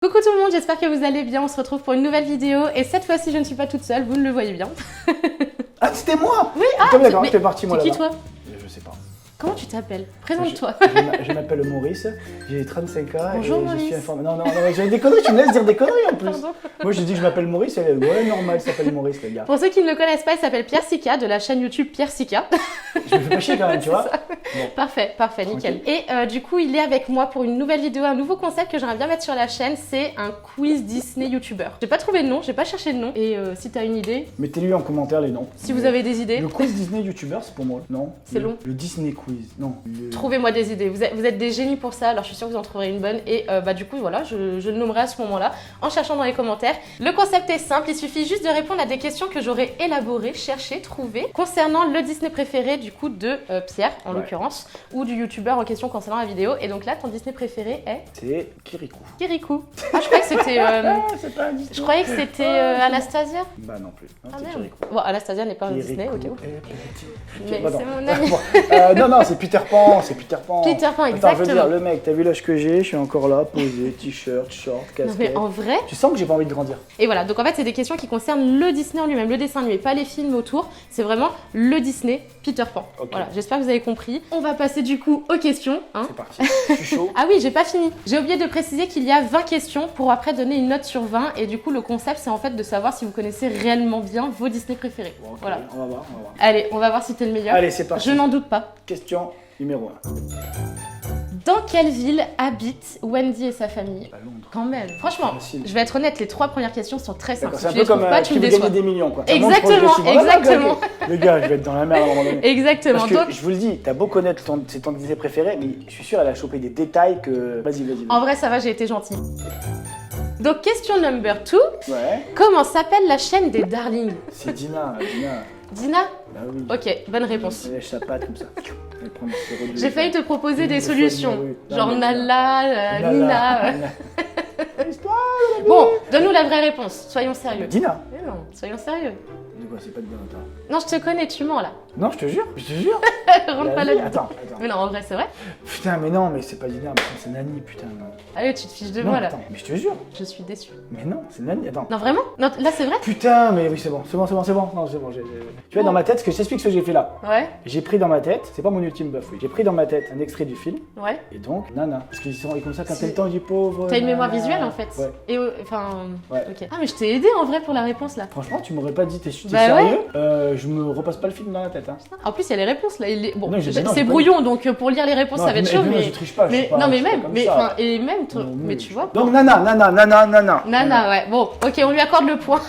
Coucou tout le monde, j'espère que vous allez bien, on se retrouve pour une nouvelle vidéo et cette fois-ci je ne suis pas toute seule, vous ne le voyez bien. Ah c'était moi. Oui, d'accord, j'étais parti moi là-bas. Qui toi? Je sais pas. Comment tu t'appelles? Présente-toi. Je m'appelle Maurice, j'ai 35 ans. Bonjour et Maurice. Je suis informé. Non, j'ai des conneries, tu me laisses dire des conneries en plus. Pardon. Moi j'ai dit que je m'appelle Maurice, elle est ouais, normal, il s'appelle Maurice les gars. Pour ceux qui ne le connaissent pas, il s'appelle Pierre Sika de la chaîne YouTube Pierre Sika. Je me fais pas chier quand même, tu vois. Bon. Parfait, nickel. Et du coup, il est avec moi pour une nouvelle vidéo, un nouveau concept que j'aimerais bien mettre sur la chaîne, c'est un quiz Disney YouTuber. J'ai pas trouvé de nom, j'ai pas cherché de nom. Et si t'as une idée, Mettez-lui en commentaire les noms. si vous avez des idées, Le quiz Disney YouTuber, c'est pour moi, non? C'est long. Le Disney quiz, non. trouvez-moi des idées. Vous êtes des génies pour ça, alors je suis sûre que vous en trouverez une bonne. Et du coup, voilà, je le nommerai à ce moment-là en cherchant dans les commentaires. Le concept est simple, il suffit juste de répondre à des questions que j'aurais élaborées, cherchées, trouvées concernant le Disney préféré du coup de Pierre en l'occurrence, ou du youtubeur en question concernant la vidéo. Et donc là, ton Disney préféré est C'est Kirikou. Kirikou. Ah, je croyais que c'était. C'est pas un Disney. Je croyais que c'était Anastasia. Bah non plus. Non, Ah c'est merde. Kirikou. Bon, Anastasia n'est pas un Kirikou Disney, ok. est Mais bah, c'est non. mon ami. Non, c'est Peter Pan, c'est Peter Pan. Peter Pan, Attends, je veux exactement. dire, le mec, t'as vu l'âge que j'ai, je suis encore là, posé, t-shirt, short, Non, mais casquette. en vrai. Tu sens que j'ai pas envie de grandir. Et voilà, donc en fait, c'est des questions qui concernent le Disney en lui-même, le dessin animé, pas les films autour. C'est vraiment le Disney Peter Pan. Ok. Voilà, j'espère que vous avez compris. On va passer du coup aux questions. Hein. C'est parti. Je suis chaud. Ah oui, j'ai pas fini. J'ai oublié de préciser qu'il y a 20 questions pour après donner une note sur 20. Et du coup, le concept, c'est en fait de savoir si vous connaissez réellement bien vos Disney préférés. Bon, ok, Voilà. on va voir. Allez, on va voir si t'es le meilleur. Allez, c'est parti. Je n'en doute pas. Question numéro 1. Dans quelle ville habitent Wendy et sa famille? À Londres. Quand même. Franchement, Facile. je vais être honnête, les 3 premières questions sont très simples. D'accord, c'est Si un tu peu les trouves comme pas, qui tu me veut déçois. gagner des millions, quoi. Exactement, exactement. Les gars, je vais être dans la merde à un moment donné. Exactement. Parce que Donc, je vous le dis, t'as beau connaître c'est ton Disney préféré, mais je suis sûr elle a chopé des détails que. Vas-y. en vrai, ça va, j'ai été gentille. Donc, question number 2. Ouais. Comment s'appelle la chaîne des Darlings? C'est Dina. Dina? Bah oui. Ok, bonne réponse. Elle lèche sa patte comme ça. Elle prend le sirop de- J'ai failli te proposer des Une solutions. fois, oui. Genre Non, mais- Nala, Nina. Histoire. Bon, donne-nous la vraie réponse. Soyons sérieux. Dina. Mais non, soyons sérieux. De quoi, c'est pas de bien, attends. Non, je te connais, tu mens là. Non, je te jure. Rentre pas La vie, là. Attends. Mais non, en vrai, c'est vrai. Putain, mais non, mais c'est pas Dina, mais c'est Nani, putain. Allez, tu te fiches de Non, moi là. attends, mais je te jure. Je suis déçue. Mais non, c'est Nani, attends. Non, vraiment? Non, là, c'est vrai? Putain, mais oui, c'est bon. Non, c'est bon. Tu vois, dans ma tête, ce que je t'explique ce que j'ai fait là. Ouais, J'ai pris dans ma tête, c'est pas mon ultime buff, oui. J'ai pris dans ma tête un extrait du film, ouais. et donc, Nana. Parce qu'ils sont comme ça quand Si. t'as le temps du pauvre. T'as une mémoire nana. visuelle en fait. Ouais. Et enfin. Ouais. Ok. Ah, mais je t'ai aidé en vrai pour la réponse là. Franchement, tu m'aurais pas dit, t'es Bah sérieux? Je me repasse pas le film dans la tête, hein. En plus, il y a les réponses là. Bon, Non, j'ai- non, c'est j'ai pas brouillon donc pour lire les réponses Non, ça va être et chaud. puis moi, Mais, je triche pas, je suis pas- non, mais je suis pas même. comme Mais, ça. enfin, et même. Non, Mais tu vois. Donc, Nana. Nana, ouais. Bon, ok, on lui accorde le point.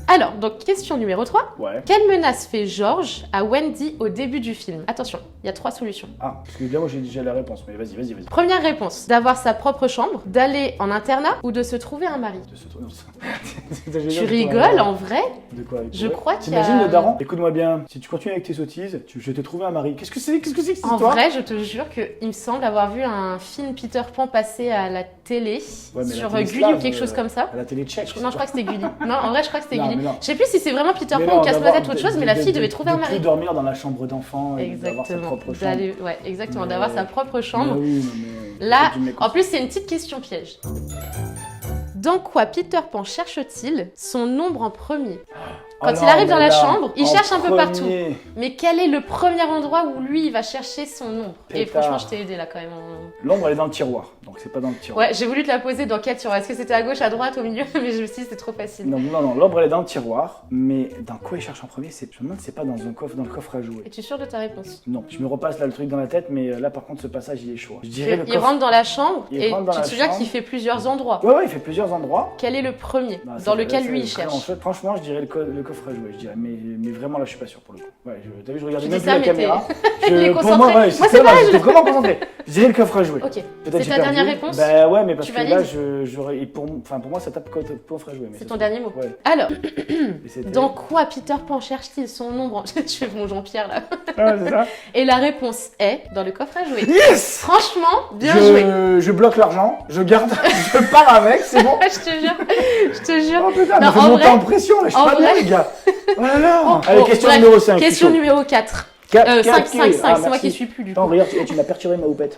Alors, donc question numéro 3. Ouais. Quelle menace fait George à Wendy au début du film? Attention, il y a 3 solutions. Ah, parce que là, moi, j'ai déjà la réponse, mais vas-y. Première réponse, d'avoir sa propre chambre, d'aller en internat ou de se trouver un mari. De ce truc, non, Tu rigoles en vrai? De quoi? Je crois qu'il y a- T'imagines le daron? Écoute-moi bien, si tu continues avec tes sottises, je t'ai trouvé un mari. Qu'est-ce que c'est que cette En histoire? vrai, je te jure qu'il me semble avoir vu un film Peter Pan passer à la télé, Ouais, mais sur la télé Gulli slave, ou quelque chose comme ça. À la télé tchèque. Non, je crois que c'était Gulli. Non, en vrai, je crois que c'était Non, Gulli. mais non. Je sais plus si c'est vraiment Peter Mais Pan non, ou Casse-Noisette d'avoir- ou autre chose, mais la fille devait trouver un de mari. plus dormir dans la chambre d'enfant et d'avoir sa Exactement. propre chambre. Ouais, exactement, Mais- d'avoir sa propre chambre. Mais oui, non, mais- Là, c'est du mec en aussi. plus, c'est une petite question piège. Dans quoi Peter Pan cherche-t-il son ombre en premier? Quand Oh il non, arrive dans mais la là, chambre, il en cherche un peu partout. premier. Mais quel est le premier endroit où lui, il va chercher son ombre? Et Pétard. franchement, je t'ai aidé là quand même. L'ombre, elle est dans le tiroir, donc c'est pas dans le tiroir. Ouais, j'ai voulu te la poser dans quel tiroir? Est-ce que c'était à gauche, à droite, au milieu? Mais je me suis dit c'était trop facile. Non, l'ombre, elle est dans le tiroir, mais dans quoi il cherche en premier? Je me demande si c'est pas dans le coffre à jouer. Es-tu sûr de ta réponse? Non, je me repasse là le truc dans la tête, mais là par contre ce passage il est chaud. Je dirais le Il coffre. rentre dans la chambre Il et rentre dans tu te la souviens chambre. qu'il fait plusieurs endroits. Ouais, il fait plusieurs endroits. Quel est le premier Bah, dans ça, lequel là, lui il c'est- cherche? en fait, franchement, je dirais le coffre à jouer, je dirais. Mais vraiment là, je suis pas sûr pour le coup. Ouais, t'as vu, je regardais Tu même dis plus ça, la mais caméra. Il est Pour concentré. moi, ouais, Moi, c'est pareil, j'étais vraiment concentré. Je dirais le coffre à jouer. Ok, Peut-être c'est j'ai ta perdu. dernière réponse? Bah ouais, mais parce Tu que là, valides pour moi, ça tape coffre à jouer. mais C'est ça ton se- dernier mot. Ouais. Alors, Et c'était- dans quoi Peter Pan cherche-t-il son ombre? Je fais mon Jean-Pierre là. Ah ouais, c'est ça. Et la réponse est dans le coffre à jouer. Yes. Franchement, bien joué. Je bloque l'argent, je garde, je pars avec, c'est bon. Je te jure, je te jure. Oh putain, Non, mais je en monte vrai- en pression là, je suis en pas bien vrai- les gars. Oh là là. Bon, Allez, bon, question bref, numéro 5. Question numéro 4. 5, c'est moi qui suis plus du coup. Attends, regarde, tu m'as perturbé ma houppette.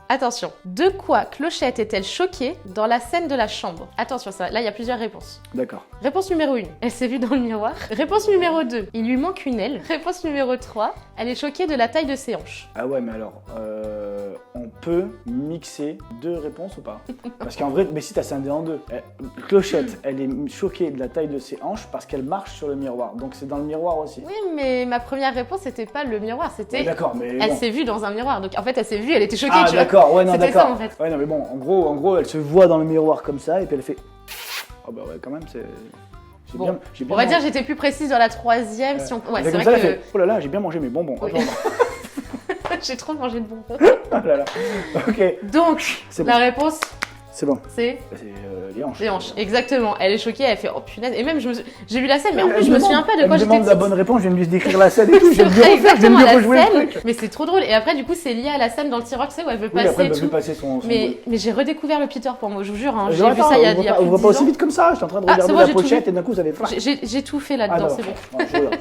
Attention. De quoi Clochette est-elle choquée dans la scène de la chambre? Attention, ça, là, il y a plusieurs réponses. D'accord. Réponse numéro 1, elle s'est vue dans le miroir. Réponse numéro 2, il lui manque une aile. Réponse numéro 3, elle est choquée de la taille de ses hanches. Ah ouais, mais alors, on peut mixer 2 réponses ou pas? Parce qu'en vrai, mais si t'as scindé en 2. Clochette, elle est choquée de la taille de ses hanches parce qu'elle marche sur le miroir. Donc c'est dans le miroir aussi. Oui, mais ma première réponse, c'était pas le miroir, c'était... Ouais, d'accord, mais Elle bon. s'est vue dans un miroir. Donc en fait, elle s'est vue, elle était choquée, Ah tu vois. d'accord, ouais, non, C'était d'accord. ça, en fait. Ouais, non, mais bon, en gros, elle se voit dans le miroir comme ça et puis elle fait... Oh bah ouais, quand même, c'est... Bon, j'ai bien on va mangé. dire j'étais plus précise dans la 3e. Si on... Ouais, Elle c'est fait vrai comme ça, que... elle fait, oh là là, j'ai bien mangé mes bonbons. Oui. Attends. J'ai trop mangé de bonbons. Oh là là. Ok, Donc, c'est la bon. réponse, C'est bon. c'est... C'est les hanches. Les hanches, exactement. Elle est choquée, elle fait oh punaise. Et même j'ai vu la scène, mais en Elle plus je me demande- souviens pas de elle quoi me j'étais demande la petite. bonne réponse, je viens de lui décrire la scène et tout. C'est J'aime bien vrai, refaire, j'aime exactement bien la rejouer le scène. truc. Mais c'est trop drôle. Et après du coup c'est lié à la scène dans le tiroir, tu sais où elle veut Oui, passer après, et elle va tout. plus passer son Mais j'ai redécouvert le Peter pour moi, je vous jure. Hein, j'ai Genre, vu attends, ça il y a plus on va de pas 10 aussi ans. vite comme ça, je suis en train de Ah, regarder c'est bon, la j'ai tout pochette vu. et d'un coup vous avez faim. J'ai tout fait Ah, là-dedans, d'accord. c'est bon. Ouais, je regarde.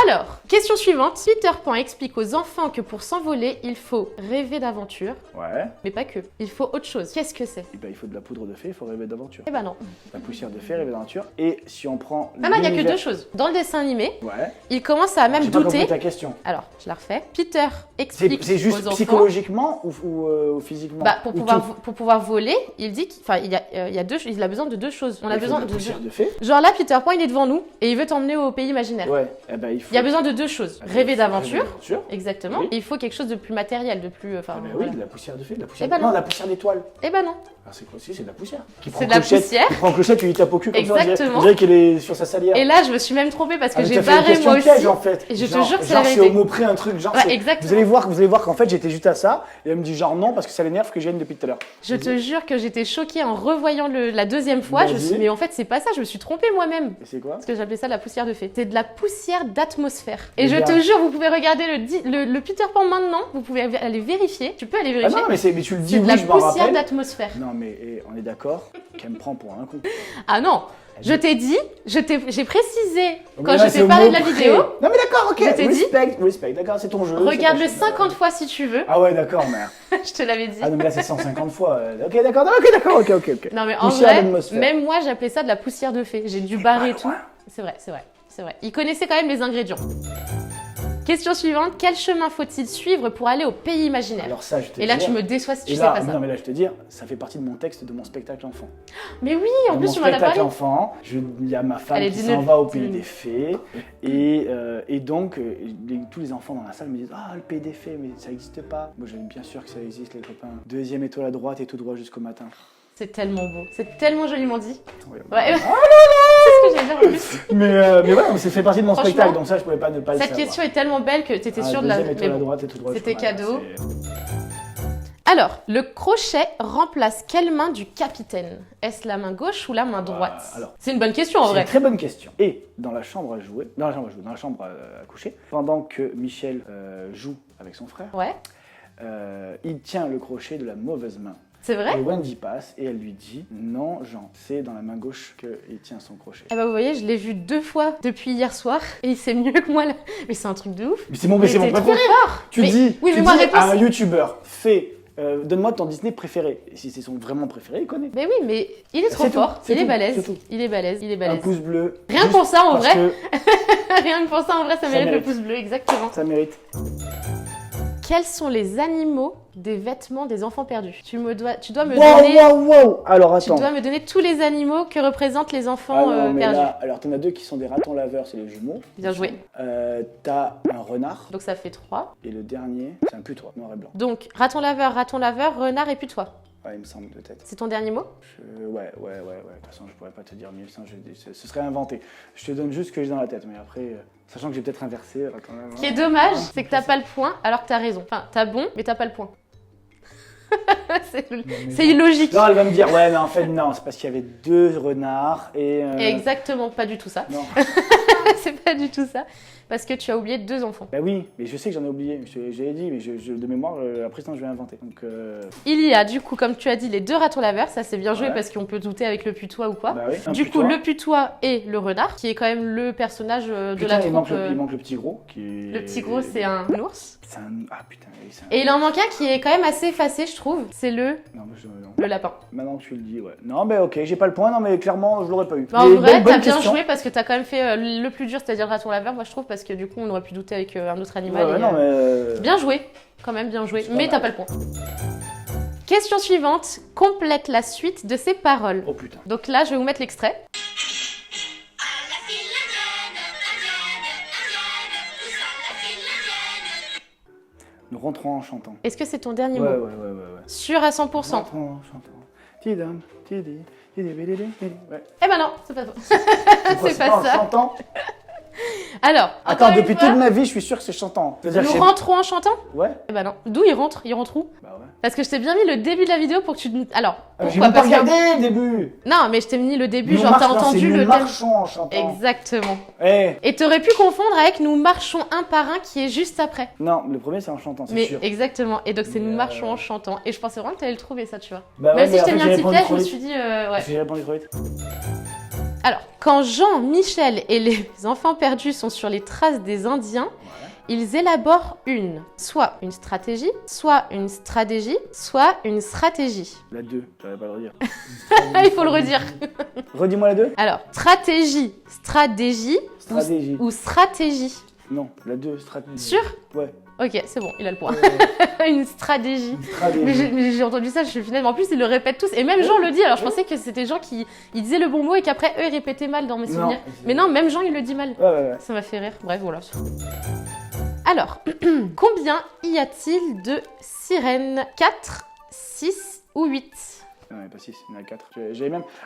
Alors, question suivante. Peter Pan explique aux enfants que pour s'envoler, il faut rêver d'aventure, Ouais. mais pas que. Il faut autre chose. Qu'est-ce que c'est? Et ben, il faut de la poudre de fée, il faut rêver d'aventure. Eh ben non. La poussière de fée, rêver d'aventure. Et si on prend. Ah non, il y a que l'univers- 2 choses. Dans le dessin animé, Ouais. il commence à même J'ai pas compris douter. ta question. Alors, je la refais. Peter explique C'est juste aux enfants. psychologiquement ou physiquement? Bah, Ou pour pouvoir voler, il dit qu'il il a besoin de 2 choses. On a il faut besoin de la de poussière de fée. Genre là, Peter Pan, il est devant nous et il veut t'emmener au pays imaginaire. Ouais. Eh ben, il faut. Il y a besoin de 2 choses. Eh ben, Rêver il faut d'aventure, d'aventure. exactement. Oui. Et il faut quelque chose de plus matériel, de plus. Enfin, Ah ben oui, voilà. de la poussière de fée, de la poussière. Eh ben non, non. de la poussière d'étoile. Eh ben non. Ah, c'est quoi? Si, c'est de la poussière. C'est de la poussière. Tu prends Clochette, tu lui tapes au cul comme ça. Exactement. On dirait qu'elle est sur sa salière. Et là, je me suis même trompée parce que Ah, mais j'ai t'as fait une barré question moi aussi. piège, en fait. Et je te Genre- jure que c'est genre, la c'est vérité. au mot près un truc, genre. Ouais, c'est- exactement. Vous allez voir qu'en fait j'étais juste à ça. Et elle me dit genre non parce que ça l'énerve que je vienne depuis tout à l'heure. Je te jure que j'étais choquée en revoyant la 2e fois. Je me suis Vas-y. dit, mais en fait, c'est pas ça, je me suis trompée moi-même. Et c'est quoi? Parce que j'appelais ça de la poussière de fée. C'est de la poussière d'atmosphère. Et Eh je bien. te jure, vous pouvez regarder le Peter Pan maintenant. Vous pouvez aller vérifier. Tu peux aller Ah vérifier. non, mais tu le dis, c'est de oui, la je m'en poussière rappelle. d'atmosphère. Non, mais on est d'accord qu'elle me prend pour un con. Ah non, je t'ai dit, j'ai précisé quand Mais je là, c'est t'ai au parlé mot de la près. vidéo. Non, mais d'accord, ok. Je t'ai dit. Respect, d'accord, c'est ton jeu. Regarde-le c'est ton- 50 fois si tu veux. Ah ouais, d'accord, merde. Je te l'avais dit. Ah non, mais là c'est 150 fois. Ok, d'accord, ok. Non mais en Poussière vrai, d'atmosphère. même moi j'appelais ça de la poussière de fée. J'ai dû barrer pas tout. loin. C'est vrai. Il connaissait quand même les ingrédients. Question suivante, quel chemin faut-il suivre pour aller au pays imaginaire? Alors ça, je te Et là dire- tu me déçois si tu Et sais là, pas ça. non mais là je te dis, ça fait partie de mon texte de mon spectacle enfant. Mais oui, en Dans plus mon tu m'en as spectacle parlé. enfant, il y a ma femme Allez, qui dis-le. s'en va au pays Dis-le. des fées et donc tous les enfants dans la salle me disent ah le pays des fées mais ça n'existe pas. Moi je dis bien sûr que ça existe les copains. 2e étoile à droite et tout droit jusqu'au matin. C'est tellement beau, c'est tellement joliment dit. Ouais. Ouais. C'est ce que j'allais dire en plus. Mais voilà, ça fait partie de mon Franchement, spectacle donc ça je pouvais pas ne pas le Cette savoir. question est tellement belle que t'étais Ah, sûre de la. 2e Mais étoile à bon. droite et tout droit. C'était jusqu'au matin, cadeau. c'est- Alors, le crochet remplace quelle main du capitaine? Est-ce la main gauche ou la main droite? alors, C'est une bonne question en C'est vrai. une très bonne question. Et dans la chambre à jouer, dans la chambre à coucher, pendant que Michel joue avec son frère, Ouais, il tient le crochet de la mauvaise main. c'est vrai. Et Wendy passe et elle lui dit non Jean, c'est dans la main gauche qu'il tient son crochet. Eh ben vous voyez, je l'ai vu 2 fois depuis hier soir et il sait mieux que moi là. Mais c'est un truc de ouf. Mais c'est mon Mais préféré. t'es trop fort. Tu Mais- dis, oui, tu mais moi, dis réponse- à un youtubeur, donne-moi ton Disney préféré. Et si c'est son vraiment préféré, il connaît. Mais oui, mais il est trop C'est tout, fort. c'est Il est tout, balèze. c'est tout. Il est balèze. Il est Un balèze. pouce bleu. Rien juste pour ça en parce vrai. que Rien que pour ça en vrai, ça mérite le mérite. pouce bleu, exactement. ça mérite. Quels sont les animaux des vêtements des enfants perdus? Tu dois me Wow, donner. wow, wow. Alors Tu attends. dois me donner tous les animaux que représentent les Ah enfants non, mais perdus. là, alors t'en as 2 qui sont des ratons laveurs, c'est les jumeaux. Bien joué. T'as un renard. Donc ça fait 3. Et le dernier, c'est un putois, noir et blanc. Donc raton laveur, renard et putois. Ouais, il me semble de tête. C'est ton dernier mot? Ouais. De toute façon, je pourrais pas te dire 1100, ce serait inventé. Je te donne juste ce que j'ai dans la tête, mais après, sachant que j'ai peut-être inversé, là, quand même. Ce qui est dommage, c'est que t'as pas le point alors que t'as raison. Enfin, t'as bon, mais t'as pas le point. C'est illogique. Non, elle va me dire, ouais, mais en fait, non, c'est parce qu'il y avait 2 renards et. Exactement pas du tout ça. Non. c'est pas du tout ça. Parce que tu as oublié 2 enfants. Bah oui, mais je sais que j'en ai oublié. J'avais dit, mais de mémoire, après ça, je vais inventer. Donc, Il y a du coup, comme tu as dit, les 2 ratons laveurs. Ça, c'est bien joué Ouais. parce qu'on peut douter avec le putois ou quoi. bah oui. Un Du coup, putois. le putois et le renard, qui est quand même le personnage de Putain, la il troupe. manque le petit gros. Le petit gros, c'est un ours. C'est un... Ah putain, oui, c'est un... Et il en manque un qui est quand même assez effacé, je trouve. C'est le Non, non. lapin. Maintenant que tu le dis, ouais. Non, mais ok, j'ai pas le point. Non, mais clairement, je l'aurais pas eu. Bah, en Mais vrai, bonne t'as bien question. joué parce que t'as quand même fait le plus dur, c'est-à-dire le raton laveur, moi je trouve, parce que du coup, on aurait pu douter avec un autre animal. Ouais, et, non, mais... Bien joué, quand même bien joué, C'est pas mais mal. t'as pas le point. Question suivante, complète la suite de ces paroles. Oh putain. Donc là, je vais vous mettre l'extrait. Nous rentrons en chantant. Est-ce que c'est ton dernier Ouais, mot ouais. Sûr à 100%. Rentrons en chantant. Tidam, tidi, tidi, tidi, tidi. Ouais. Eh ben non, c'est pas toi. C'est pas en ça. chantant. Alors, Attends, encore une depuis fois, toute ma vie, je suis sûr que c'est chantant. C'est-à-dire que nous c'est- rentrons en chantant. Ouais. Eh ben non. D'où il rentre? Il rentre où? Bah ouais. Parce que je t'ai bien mis le début de la vidéo pour que tu... Alors, J'ai pourquoi? même pas Parce que... regardé le début. Non, mais je t'ai mis le début, Nous genre t'as marchons- non, entendu c'est le nous début. marchons en chantant. Exactement. Eh, Et t'aurais pu confondre avec Nous marchons un par un qui est juste après. non, le premier c'est en chantant, c'est Mais sûr. exactement. Et donc c'est Mais, Nous marchons en chantant. Et je pensais vraiment que t'allais le trouver ça, tu vois. Bah Même ouais, si mais je t'ai en mis fait, un j'ai petit répondu piège, je trop me vite. suis dit ouais. J'ai répondu trop vite. Alors, quand Jean, Michel et les enfants perdus sont sur les traces des Indiens, ils élaborent soit une stratégie, soit une stratégie, soit une stratégie. La 2, j'arrive pas à le redire. Il faut le redire. Redis-moi la 2. Alors, stratégie, stratégie Stratégie. ou stratégie. Non, la 2, stratégie. Sûr? Ouais. Ok, c'est bon, il a le point. Une stratégie. Stratégie. Mais j'ai entendu ça, je suis finalement. En plus, ils le répètent tous. Et même Jean le dit. Alors, je pensais que c'était Jean qui il disait le bon mot et qu'après, eux, ils répétaient mal dans mes Non, souvenirs. c'est- Mais non, même Jean, il le dit mal. Ouais. Ça m'a fait rire. Bref, voilà. Alors, combien y a-t-il de sirènes? 4, 6 ou 8? Non, il n'y a pas 6, il y en a 4.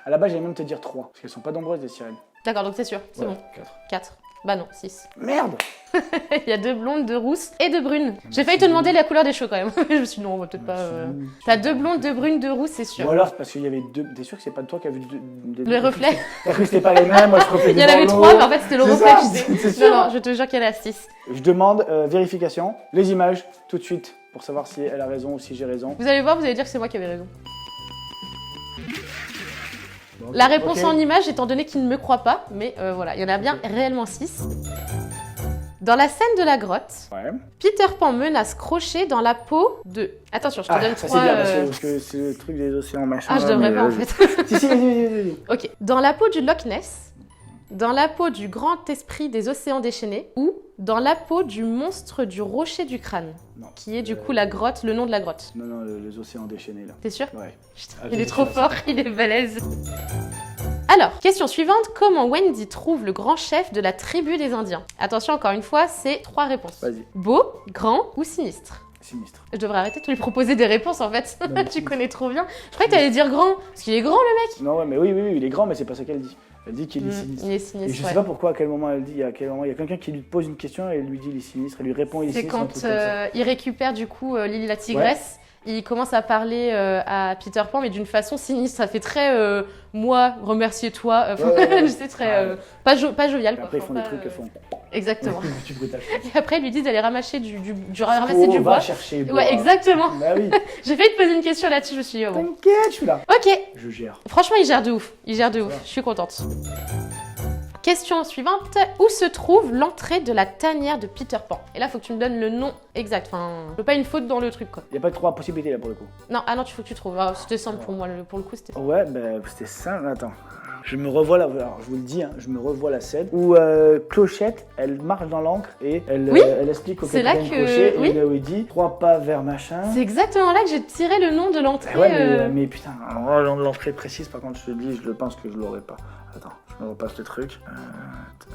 À la base, j'allais même te dire 3, parce qu'elles sont pas nombreuses les sirènes. D'accord, donc c'est sûr. C'est bon. 4. 4. Bah non, 6. Merde. Il y a 2 blondes, 2 rousses et 2 brunes. J'ai failli te demander la couleur des cheveux quand même. Je me suis dit non, on va peut-être pas. T'as 2 blondes, 2 brunes, 2 rousses, c'est sûr. Ou alors, c'est parce qu'il y avait 2. T'es sûr que c'est pas toi qui as vu Le reflet. T'as cru que c'était pas les mêmes, moi je refais Il y en avait 3, mais en fait c'était le C'est reflet. ça, tu sais. c'est sûr. Non, je te jure qu'il y en a 6. Je demande vérification, les images, tout de suite, pour savoir si elle a raison ou si j'ai raison. Vous allez voir, vous allez dire que c'est moi qui avais raison. Bon, La réponse ok. en image, étant donné qu'il ne me croit pas, mais voilà, il y en a bien réellement 6. Dans la scène de la grotte, Ouais. Peter Pan menace Crochet dans la peau de... Attention, je te donne ça 3... c'est bien parce que c'est le truc des océans machin. Ah, je là, devrais mais, pas en fait. Si, vas-y. Ok. Dans la peau du Loch Ness, dans la peau du grand esprit des océans déchaînés, ou dans la peau du monstre du rocher du crâne, Non. qui est du coup la grotte, le nom de la grotte. Non, les océans déchaînés là. T'es sûr? Ouais. Putain, Ah, il je est trop sais fort, il est balèze. Alors, question suivante, comment Wendy trouve le grand chef de la tribu des Indiens? Attention, encore une fois, c'est 3 réponses. Vas-y, Beau, grand ou sinistre? sinistre. Je devrais arrêter de lui proposer des réponses en fait. Non, Tu connais trop bien. Je croyais que t'allais dire grand, parce qu'il est grand le mec. Non, ouais, mais oui, il est grand, mais c'est pas ça qu'elle dit. Elle dit qu'il est sinistre. Il est Et sinistre, je ouais. sais pas pourquoi, à quel moment elle dit, à quel moment il y a quelqu'un qui lui pose une question et elle lui dit il est sinistre, elle lui répond il est C'est sinistre. un quand truc comme ça. il récupère du coup Lily la tigresse, il commence à parler à Peter Pan, mais d'une façon sinistre. Ça fait très moi, remercier toi. Ouais. C'est très pas jovial Et quoi. après ils font des Enfin, trucs, elles font. Exactement. Du brutal. Et après ils lui disent d'aller ramasser ramasser du va bois. chercher bois. Ouais, exactement. Bah oui. J'ai failli te poser une question là-dessus, je me suis dit, oh bon. T'inquiète, je suis là. Ok, Je gère. franchement, il gère de ouf. Il gère de ouf. Ouais. Je suis contente. Question suivante. Où se trouve l'entrée de la tanière de Peter Pan? Et là, il faut que tu me donnes le nom exact. Enfin, je veux pas une faute dans le truc, quoi. Il n'y a pas que 3 possibilités là pour le coup. Non, ah non, il faut que tu trouves. Ah, c'était simple pour moi, pour le coup, c'était... Ouais, bah c'était simple. Attends. Je me revois là, alors je vous le dis, hein, je me revois la scène où Clochette, elle marche dans l'encre et elle, Oui, elle explique au c'est là capitaine que- Crochet oui. et là où il dit 3 pas vers machin. C'est exactement là que j'ai tiré le nom de l'entrée. Ah ouais, mais putain, alors, l'entrée précise, par contre, je te le dis, je le pense que je l'aurai pas. Attends, je me repasse le truc.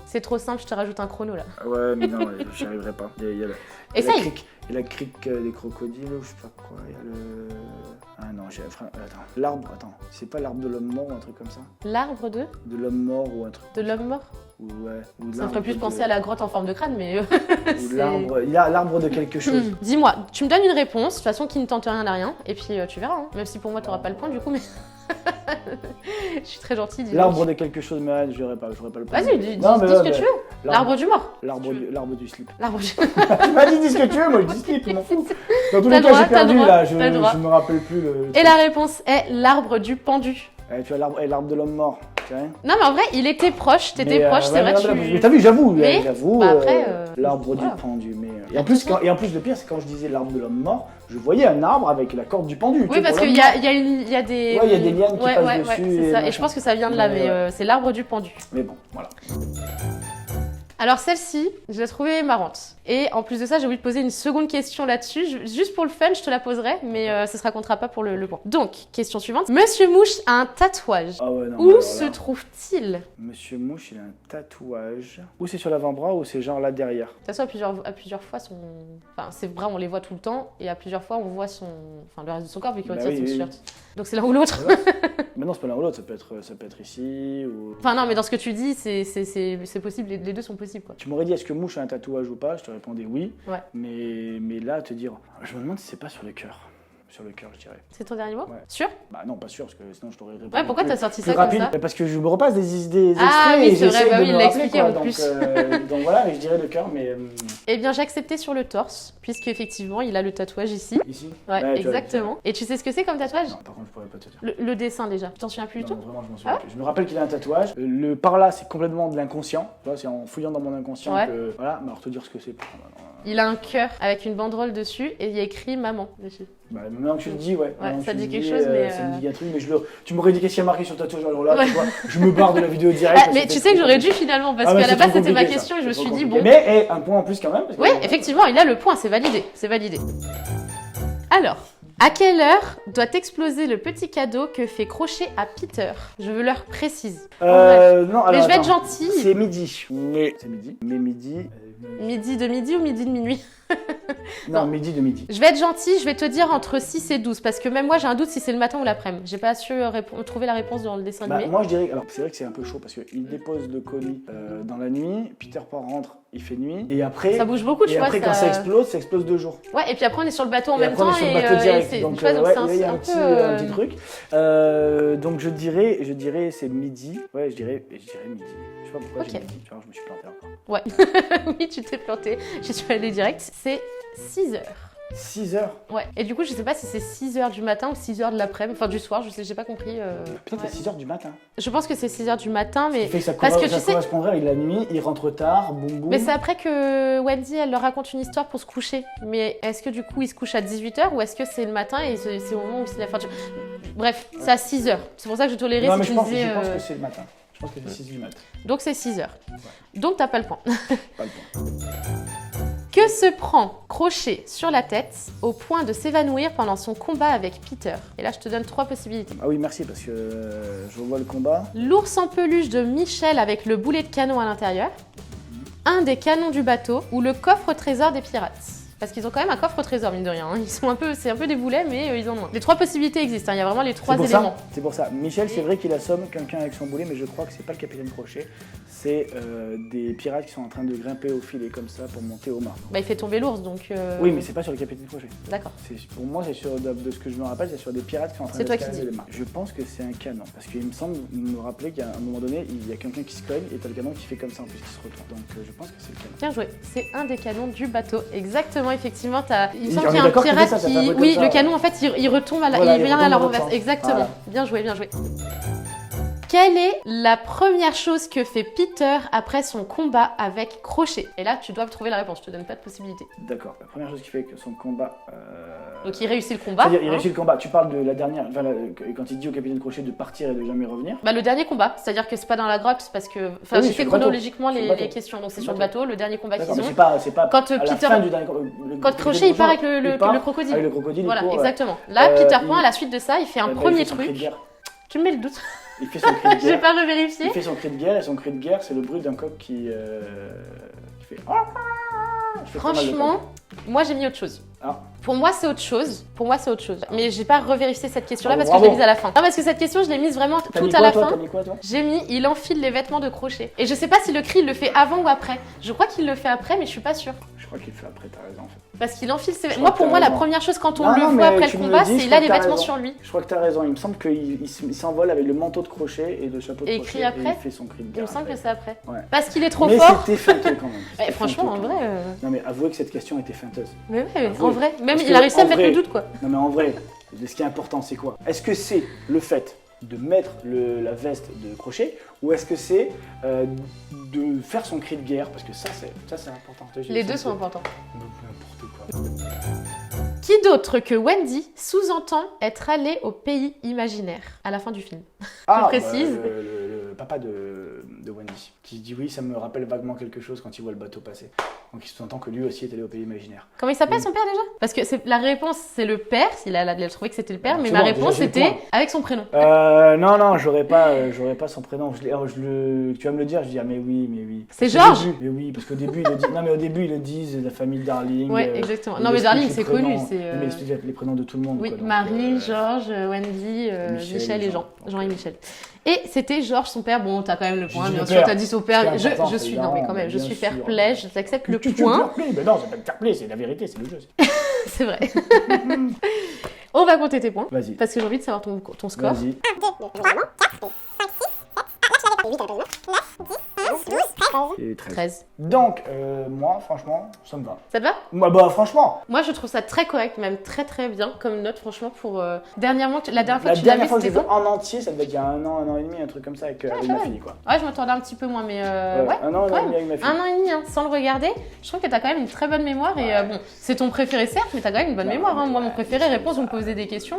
C'est trop simple, je te rajoute un chrono là. Ouais, mais non, j'y arriverai pas. Il y a Essaye. la crique des crocodiles, ou je sais pas quoi. Il y a le. Ah non, attends. L'arbre, attends. C'est pas l'arbre de l'homme mort ou un truc comme ça? L'arbre de De l'homme mort ou un truc. De l'homme mort? Ou, ouais. Ou Ça me l'arbre ferait plus de- penser à la grotte en forme de crâne, mais... Ou c'est- l'arbre. Il y a l'arbre de quelque chose. Dis-moi, tu me donnes une réponse, de toute façon qui ne tente rien à rien, et puis tu verras. Hein. Même si pour moi, tu n'auras pas le point du coup, mais... Je suis très gentille, dis donc. L'arbre de quelque chose, mais j'aurais pas le point. Vas-y, dis Non, mais ce ouais, que tu veux. L'arbre du mort. L'arbre du slip. L'arbre du... Tu m'as dit, dis ce que tu veux, moi je dis slip, je m'en fous. Dans tous T'as les le cas, droit, j'ai perdu t'as le là, droit, t'as le droit. je me rappelle plus le. Et la réponse est l'arbre du pendu. Tu vois l'arbre de l'homme mort, tu vois. Non, mais en vrai, il était proche, t'étais proche, c'est vrai. Mais t'as vu, j'avoue, Mais, bah après, l'arbre du voilà. pendu. Mais et en plus, le pire, c'est quand je disais l'arbre de l'homme mort, je voyais un arbre avec la corde du pendu. Oui, parce qu'il y a des. Ouais, il y a des lianes qui passent dessus. C'est ça. Et je pense que ça vient de là, mais c'est l'arbre du pendu. Mais bon, voilà. Alors celle-ci, je l'ai trouvée marrante. Et en plus de ça, j'ai oublié de poser une seconde question là-dessus. Juste pour le fun, je te la poserai, mais ce sera comptera pas pour le point. Donc, question suivante. Monsieur Mouche a un tatouage. Ah ouais, non, Où se trouve-t-il? Monsieur Mouche, il a un tatouage. Ou c'est sur l'avant-bras ou c'est genre là derrière. De toute façon, à plusieurs fois, son... Enfin, c'est vrai, on les voit tout le temps. Et à plusieurs fois, on voit son... Enfin, le reste de son corps, vu qu'il retire son t-shirt. Donc c'est l'un ou l'autre. Mais non, c'est pas l'un ou l'autre, ça peut être ici ou... Enfin non, mais dans ce que tu dis, c'est possible, les deux sont possibles, quoi. Tu m'aurais dit, est-ce que Mouche a un tatouage ou pas? Je te répondais oui. Ouais. Mais là, te dire... Je me demande si c'est pas sur le cœur. Sur le cœur, je dirais. C'est ton dernier mot? Ouais. Sûr? Bah non, pas sûr, parce que sinon je t'aurais répondu. Ouais, pourquoi t'as sorti ça rapide, comme ça? parce que je me repasse des extraits Ah oui, et c'est vrai, j'essaie bah de oui, il me l'a rappeler, expliqué quoi. en Donc, plus. donc voilà, mais je dirais le cœur, mais... Eh bien, j'ai accepté sur le torse, puisqu'effectivement, il a le tatouage ici. Ici? Ouais, tu vois, exactement. Et tu sais ce que c'est comme tatouage? Non, par contre, je pourrais pas te dire. Le dessin déjà. Tu t'en souviens plus du tout? Non, vraiment, je m'en souviens plus. Je me rappelle qu'il a un tatouage. Le par là, c'est complètement de l'inconscient. Tu vois, c'est en fouillant dans mon inconscient que... Voilà, mais alors te dire ce que c'est... Il a un cœur avec une banderole dessus et il y a écrit maman dessus. Bah, maintenant que tu le dis, ouais. Ça dit quelque chose, mais. Ça me dit un truc, mais tu m'aurais dit qu'est-ce qu'il y a marqué sur le tatouage. Alors là, tu vois, je me barre de la vidéo direct. Mais tu sais que j'aurais dû finalement, parce qu'à la base c'était ma question et je me suis dit bon. Mais un point en plus quand même. Oui, effectivement, il a le point, c'est validé. C'est validé. Alors. À quelle heure doit exploser le petit cadeau que fait Crochet à Peter? Je veux l'heure précise. Non, alors, mais je vais être gentille. C'est midi. C'est midi. Mais midi. Midi de midi ou midi de minuit? Non, midi de midi. Je vais être gentille, je vais te dire entre 6 et 12, parce que même moi j'ai un doute si c'est le matin ou l'après-midi. J'ai pas su trouver la réponse dans le dessin animé. Moi je dirais, alors c'est vrai que c'est un peu chaud parce qu'il dépose le colis dans la nuit, Peter Pan rentre, il fait nuit, et après... Ça bouge beaucoup, tu vois. Et après quand ça explose 2 jours. Ouais, et puis après on est sur le bateau en même temps. Après on est sur le bateau direct, donc il y a un petit truc. Donc je dirais c'est midi, ouais je dirais midi. Je sais pas pourquoi j'ai midi, tu vois, je me suis planté encore. Ouais, oui tu t'es planté, je suis allée direct, c'est 6 heures. 6 heures? Ouais, et du coup je sais pas si c'est 6 heures du matin ou 6 heures de l'après-midi, enfin du soir, je sais, j'ai pas compris. Peut-être 6 heures du matin. Je pense que c'est 6 heures du matin, mais... Parce que ça correspondrait avec la nuit, il rentre tard, boum boum. Mais c'est après que Wendy, elle leur raconte une histoire pour se coucher. Mais est-ce que du coup il se couche à 18h ou est-ce que c'est le matin et c'est au moment où il se lève? Bref, c'est à 6 heures. C'est pour ça que je tolérais si tu me disais... Je pense que c'est le matin. Je pense que c'est 6 du matin. Donc c'est 6 heures. Ouais. Donc t'as pas le point. Pas le point. Que se prend Crochet sur la tête au point de s'évanouir pendant son combat avec Peter? Et là, je te donne 3 possibilités. Ah oui, merci, parce que je vois le combat. L'ours en peluche de Michel avec le boulet de canon à l'intérieur, un des canons du bateau ou le coffre trésor des pirates. Parce qu'ils ont quand même un coffre trésor, mine de rien. Ils sont c'est un peu des boulets, mais ils en ont. Les 3 possibilités existent, il y a vraiment les 3 éléments. C'est pour ça. Michel, c'est vrai qu'il assomme quelqu'un avec son boulet, mais je crois que c'est pas le capitaine Crochet. C'est des pirates qui sont en train de grimper au filet comme ça pour monter au mât. Bah, il fait tomber l'ours, donc... Oui, mais c'est pas sur le capitaine Crochet. D'accord. Pour moi, c'est sur, de ce que je me rappelle, c'est sur des pirates qui sont en train de escalader le mât. Je pense que c'est un canon. Parce qu'il me semble me rappeler qu'à un moment donné, il y a quelqu'un qui se cogne et t'as le canon qui fait comme ça en plus, qui se retourne. Donc je pense que c'est le canon. Bien joué. C'est un des canons du bateau. Exactement, effectivement, il me semble qu'il y a un pirate qui... Oui, le canon, en fait, il retombe il vient à la renverse. Exactement. Voilà. Bien joué, bien joué. Quelle est la première chose que fait Peter après son combat avec Crochet? Et là, tu dois trouver la réponse, je te donne pas de possibilité. D'accord, la première chose qui fait que son combat... Donc il réussit le combat. C'est-à-dire, il réussit le combat. Tu parles de la dernière... Enfin, quand il dit au capitaine Crochet de partir et de jamais revenir. Bah le dernier combat, c'est-à-dire que c'est pas dans la grotte, parce que... Enfin, j'ai fait chronologiquement les questions, donc c'est sur le bateau, le dernier combat qu'ils ont. C'est pas quand Peter... Quand Crochet, il part avec le crocodile. Avec le crocodile, voilà, exactement. Là, Peter Pan, à la suite de ça, il fait un premier truc. Tu me mets le doute. Il fait son cri de guerre. J'ai pas revérifié. Il fait son cri de guerre et son cri de guerre, c'est le bruit d'un coq qui fait. Franchement, moi j'ai mis autre chose. Ah. Pour moi, c'est autre chose. Mais j'ai pas revérifié cette question-là parce que Bravo. je l'ai mise à la fin. Non, parce que cette question, je l'ai mise vraiment T'as tout mis à quoi, la toi fin. T'as mis quoi, toi? J'ai mis il enfile les vêtements de crochet. Et je sais pas si le cri il le fait avant ou après. Je crois qu'il le fait après, mais je suis pas sûre. Je crois qu'il le fait après, t'as raison en fait. Parce qu'il enfile ses Je vêtements. Moi, crois pour que moi, t'as la raison. première chose quand on Non, le non, voit mais après tu le me combat, le dis, c'est je il a crois les que t'as vêtements raison. sur lui. Je crois que t'as raison, il me semble qu'il s'envole avec le manteau de crochet et le chapeau de Et il crochet crie après et il fait son cri de Il guerre. me semble que après. c'est après. Ouais. Parce qu'il est trop Mais fort. c'était feinteux quand même. Eh, C'était franchement, en feinteux, vrai. quand même. Non mais avouez que cette question était feinteuse. Mais ouais, Avouez. en vrai. Même Parce il a que, réussi à en me mettre vrai- le doute, quoi. Non mais en vrai, ce qui est important c'est quoi? Est-ce que c'est le fait de mettre la veste de crochet ou est-ce que c'est de faire son cri de guerre? Parce que ça c'est important. Les deux sont importants. N'importe quoi. Qui d'autre que Wendy sous-entend être allé au pays imaginaire à la fin du film? précise. Le papa de Wendy, qui dit oui, ça me rappelle vaguement quelque chose quand il voit le bateau passer. Donc il sous-entend que lui aussi est allé au pays imaginaire. Comment il s'appelle Oui. son père déjà? Parce que la réponse c'est le père, il a trouvé que c'était le père, Ah, mais c'est ma bon, réponse déjà, j'ai le c'était point. avec son prénom. Non, j'aurais pas son prénom. Tu vas me le dire, je dis ah mais oui. C'est Au Georges. début, mais oui, parce qu'au début, au début ils le disent, la famille Darling. Ouais, exactement. il Non mais explique Darling les c'est prénoms. connu, c'est Mais il explique les prénoms de tout le monde. oui, quoi, donc, Marie, Georges, Wendy, Michel et Jean. Jean et Michel. Et c'était Georges, son père. Bon, t'as quand même le point, J'ai dit bien le sûr, père. t'as dit son père. C'est important, Je suis, non mais quand même, je bien suis sûr. fair play, je t'accepte le Tu veux me point. faire play? Mais non, c'est pas me faire play, c'est la vérité, c'est le jeu. C'est vrai. On va compter tes points. Vas-y. Parce que j'ai envie de savoir ton score. Vas-y. 13. Donc, moi, franchement, ça me va. Ça te va? Moi, bah, franchement, Moi, je trouve ça très correct, même très très bien comme note, franchement, pour. Dernièrement, la dernière fois la que tu l'as dernière vu, fois que j'ai c'était vu quand? en entier, ça devait être il y a un an et demi, un truc comme ça avec ma fille, quoi. Ouais, je m'attendais un petit peu moins, mais ouais. un an et quand demi même. avec ma fille. Un an et demi, hein, sans le regarder. Je trouve que t'as quand même une très bonne mémoire et bon, c'est ton préféré certes, mais t'as quand même une bonne Non, mémoire. Hein. mais Moi, mon ouais, préféré, mais réponse, vous me posez des questions,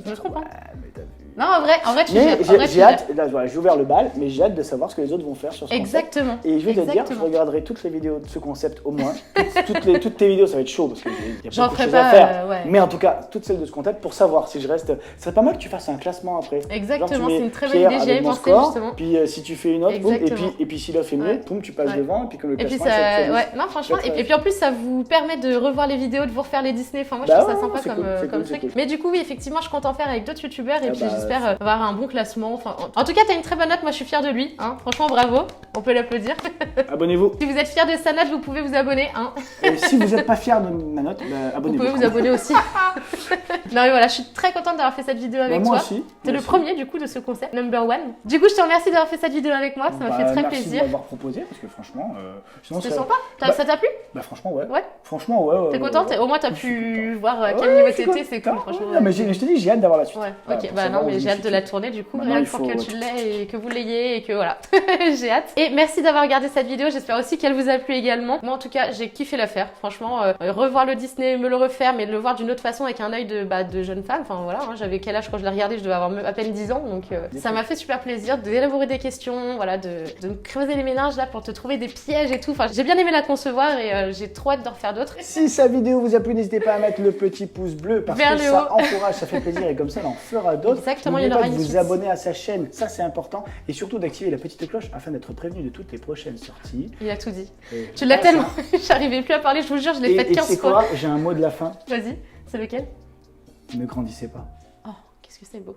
je me trompe. Hein. Ouais, mais t'as vu. Non, en vrai, tu Mais gères. En vrai, tu j'ai gères. hâte, là voilà, j'ai ouvert le bal, mais j'ai hâte de savoir ce que les autres vont faire sur ce concept. Exactement. Et je vais te dire, je Exactement. regarderai toutes les vidéos de ce concept au moins. toutes tes vidéos, ça va être chaud parce qu'il y a J'en beaucoup de ferai choses à pas. faire. Ouais. Mais en tout cas, toutes celles de ce concept pour savoir si je reste. Ce serait pas mal que tu fasses un classement après. Exactement, Genre, tu mets c'est une très bonne Pierre idée, j'y avec avais mon pensé score, justement. Puis si tu fais une autre, boum, Exactement. et puis si l'offre est mieux, Ouais. boum, tu passes Ouais. devant, et puis comme le Et puis classement est ça, ouais, non franchement, Très, très et puis en plus ça vous permet de revoir les vidéos, de vous refaire les Disney. Enfin moi je Bah trouve ça ouais, sympa c'est comme, cool, c'est comme cool, c'est truc. cool. Mais du coup oui effectivement je compte en faire avec d'autres youtubeurs et Ah puis bah, j'espère avoir un bon classement. Enfin, en tout cas t'as une très bonne note, moi je suis fière de lui. Hein. Franchement bravo, on peut l'applaudir. Abonnez-vous. Si vous êtes fiers de sa note, vous pouvez vous abonner. Hein. Et si vous n'êtes pas fier de ma note, bah, Vous abonnez-vous. pouvez vous abonner aussi. Non mais voilà, je suis très contente d'avoir fait cette vidéo avec Moi toi. aussi. C'est le premier du coup de ce concept, number one. Du coup je te remercie d'avoir fait cette vidéo avec moi, ça m'a fait très merci plaisir. de m'avoir proposé parce que franchement, sinon C'est ça- sympa. Bah, Ça t'a plu? Bah franchement ouais. Ouais. Franchement ouais. T'es contente? Au moins t'as pu voir à quel Ouais, niveau je suis t'étais, c'est cool content. franchement. Non mais je te dis, j'ai hâte d'avoir la suite. Ouais, Voilà, ok, pour bah savoir non, où mais je j'ai hâte me de la situe. tourner du coup, Maintenant, rien il que pour faut- que tu l'aies et que vous l'ayez et que voilà, j'ai hâte. Et merci d'avoir regardé cette vidéo, j'espère aussi qu'elle vous a plu également. Moi en tout cas, j'ai kiffé la faire, franchement, revoir le Disney, me le refaire, mais de le voir d'une autre façon avec un œil de jeune femme, enfin voilà, hein, j'avais quel âge quand je l'ai regardé, je devais avoir à peine 10 ans, donc ça m'a fait super plaisir d'élaborer des questions, voilà, de me creuser les méninges là pour te trouver des pièges et tout, enfin j'ai bien aimé la concevoir et j'ai trop hâte d'en refaire d'autres. Si sa vidéo vous a plu, n'hésitez pas à mettre le petit pouce bleu parce Vers que le ça haut. encourage, ça fait plaisir et comme ça on en fera d'autres. Exactement, N'oubliez il y en pas aura de une vous suite. abonner à sa chaîne, ça c'est important, et surtout d'activer la petite cloche afin d'être prévenu de toutes les prochaines sorties. Il a tout dit. Et Tu l'as voilà, tellement, j'arrivais plus à parler, je vous jure, je l'ai Et fait tu 15 sais fois. quoi, j'ai un mot de la fin, Vas-y, c'est lequel? ne grandissez pas. Oh, qu'est-ce que c'est beau.